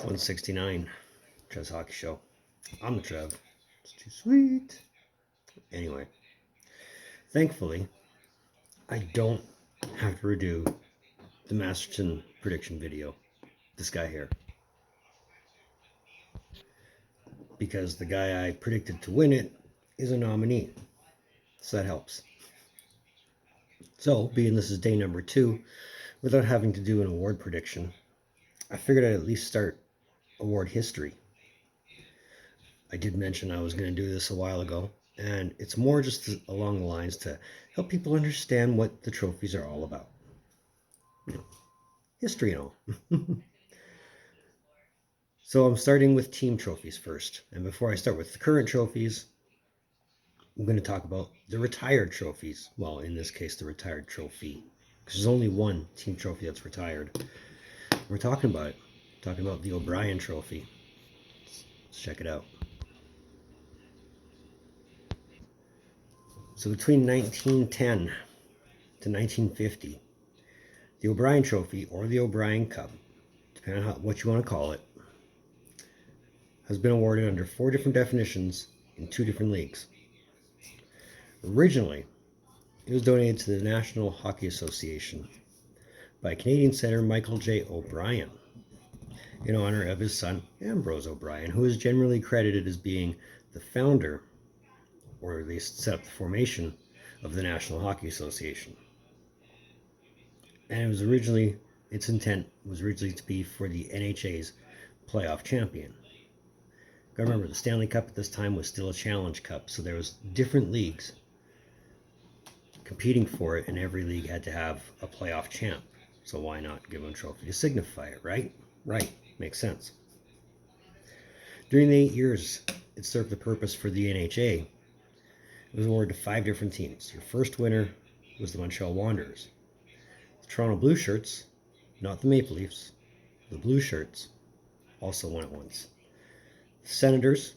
169, Trevs Hockey Show. I'm the Trev. It's too sweet. Anyway, thankfully, I don't have to redo the Masterton prediction video. This guy here. Because the guy I predicted to win it is a nominee. So that helps. So, being this is day number 2, without having to do an award prediction, I figured I'd at least start award history. I did mention I was going to do this a while ago, and it's more just along the lines to help people understand what the trophies are all about. History and all. So I'm starting with team trophies first. And before I start with the current trophies, I'm going to talk about the retired trophies. Well, in this case, the retired trophy. Because there's only one team trophy that's retired. We're talking about it. We're talking about the Brien Trophy. Let's check it out. So between 1910 to 1950, the Brien Trophy, or the Brien Cup, depending on what you want to call it, has been awarded under 4 different definitions in 2 different leagues. Originally, it was donated to the National Hockey Association by Canadian Senator Michael J. O'Brien in honor of his son Ambrose O'Brien, who is generally credited as being the founder, or at least set up the formation, of the National Hockey Association. And its intent was originally to be for the NHA's playoff champion. Gotta remember, the Stanley Cup at this time was still a Challenge Cup, so there was different leagues competing for it, and every league had to have a playoff champ. So why not give them a trophy to signify it, right? Right, makes sense. During the 8 years it served the purpose for the NHA, it was awarded to 5 different teams. Your first winner was the Montreal Wanderers. The Toronto Blue Shirts, not the Maple Leafs, the Blue Shirts, also won it once. The Senators,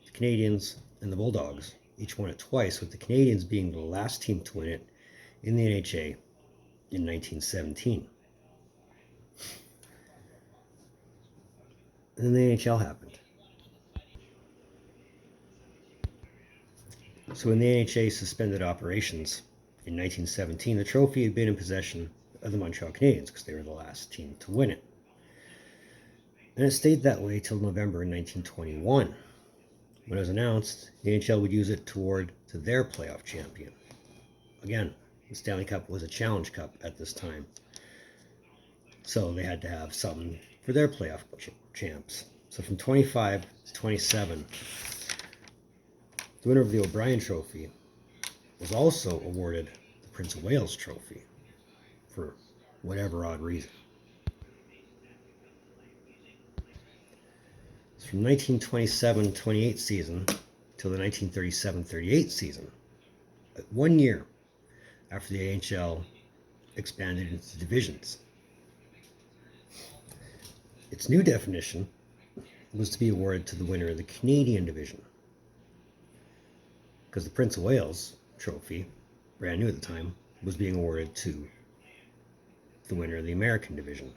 the Canadiens, and the Bulldogs each won it twice, with the Canadiens being the last team to win it in the NHA in 1917. And then the NHL happened. So when the NHA suspended operations in 1917, the trophy had been in possession of the Montreal Canadiens because they were the last team to win it. And it stayed that way till November 1921. When it was announced, the NHL would use it to their playoff champion. Again, the Stanley Cup was a Challenge Cup at this time, so they had to have something for their playoff champs. So from 25 to 27, the winner of the O'Brien Trophy was also awarded the Prince of Wales Trophy for whatever odd reason. From 1927-28 season till the 1937-38 season, 1 year after the NHL expanded into divisions. Its new definition was to be awarded to the winner of the Canadian division, because the Prince of Wales Trophy, brand new at the time, was being awarded to the winner of the American division.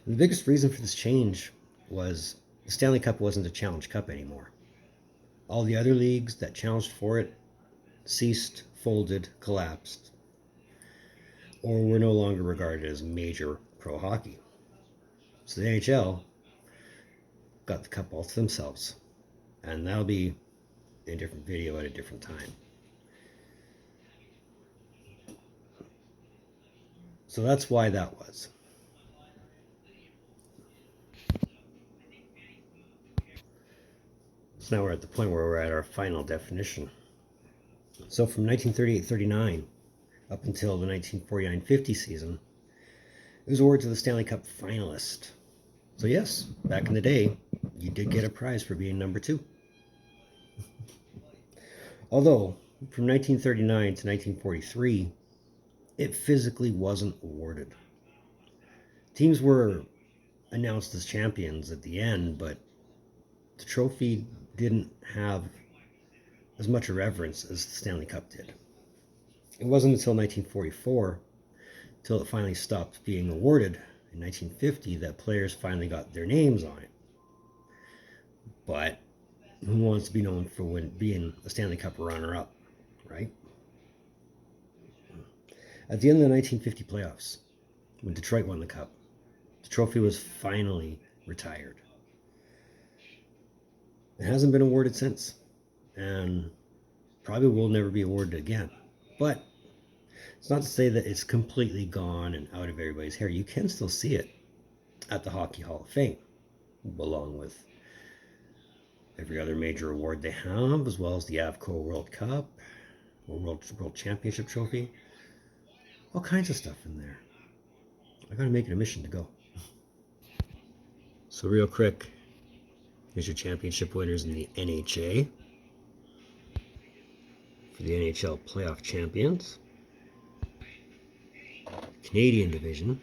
And the biggest reason for this change was the Stanley Cup wasn't a Challenge Cup anymore. All the other leagues that challenged for it ceased, folded, collapsed, or were no longer regarded as major pro hockey. So the NHL got the cup all to themselves, and that'll be in a different video at a different time. So that's why that was. So now we're at the point where we're at our final definition. So from 1938-39 up until the 1949-50 season, it was awarded to the Stanley Cup finalist. So yes, back in the day, you did get a prize for being number 2. Although, from 1939 to 1943, it physically wasn't awarded. Teams were announced as champions at the end, but the trophy didn't have as much reverence as the Stanley Cup did. It wasn't until 1944, till it finally stopped being awarded in 1950, that players finally got their names on it. But who wants to be known for being a Stanley Cup runner-up, right? At the end of the 1950 playoffs, when Detroit won the Cup, the trophy was finally retired. It hasn't been awarded since, and probably will never be awarded again. But it's not to say that it's completely gone and out of everybody's hair. You can still see it at the Hockey Hall of Fame, along with every other major award they have, as well as the Avco World Cup or World Championship Trophy. All kinds of stuff in there. I gotta make it a mission to go. So real quick, here's your championship winners in the NHA. For the NHL playoff champions. Canadian division.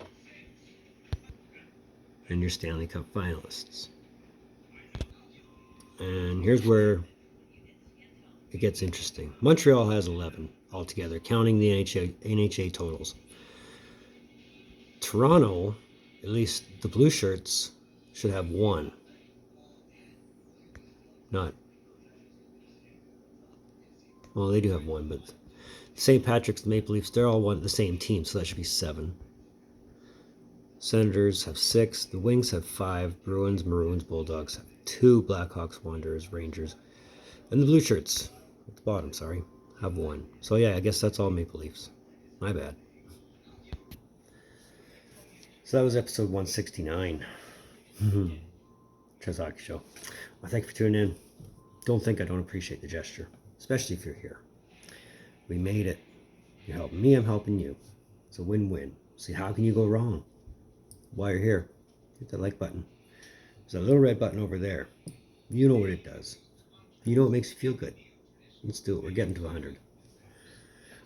And your Stanley Cup finalists. And here's where it gets interesting. Montreal has 11 altogether, counting the NHA totals. Toronto, at least the Blue Shirts, should have 1. Well, they do have 1, but St. Patrick's, the Maple Leafs, they're all the same team, so that should be 7. Senators have 6. The Wings have 5. Bruins, Maroons, Bulldogs have 2. Blackhawks, Wanderers, Rangers, and the Blue Shirts at the bottom, have 1. So yeah, I guess that's all Maple Leafs. My bad. So that was episode 169. Trevs Hockey Show. Well, thank you for tuning in. Don't think I don't appreciate the gesture, especially if you're here. We made it. You're helping me, I'm helping you. It's a win-win. See, how can you go wrong? While you're here, hit that like button. There's a little red button over there. You know what it does. You know what makes you feel good. Let's do it. We're getting to 100.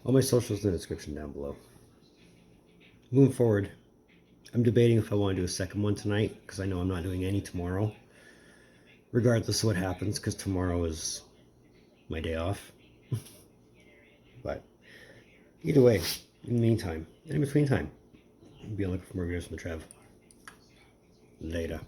All my socials in the description down below. Moving forward, I'm debating if I want to do a second one tonight, because I know I'm not doing any tomorrow, regardless of what happens, because tomorrow is my day off. But either way, in the meantime, and in between time, be on looking for more videos from the Trev. Later.